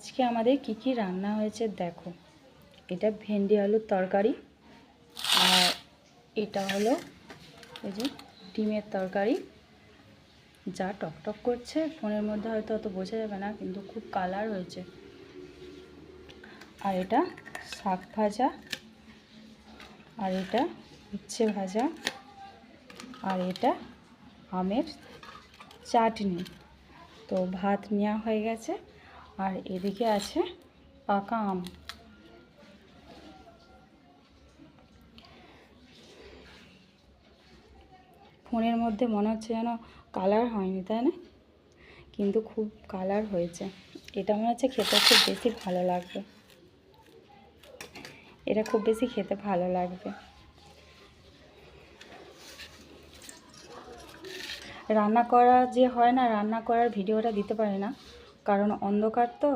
আজকে আমাদের কি রান্না হয়েছে দেখো। এটা ভেন্ডি আলুর তরকারি, আর এটা হলো এই যে ডিমের তরকারি, যা টকটক করছে ফোনের মধ্যে হয়তো অত বোঝা যাবে না, কিন্তু খুব কালার হয়েছে। আর এটা শাক ভাজা, আর এটা উচ্ছে ভাজা, আর এটা আমের চাটনি। তো ভাত নেওয়া হয়ে গেছে, আর এদিকে আছে পাকা আম। ফোনের মধ্যে মনে হচ্ছে যেন কালার হয়নি, তাই না? কিন্তু খুব কালার হয়েছে। এটা মনে হচ্ছে খেতে খুব বেশি ভালো লাগবে, এটা খুব বেশি খেতে ভালো লাগবে। রান্না করা যে হয় না, রান্না করার ভিডিওটা দিতে পারি না, কারণ অন্ধকার তো,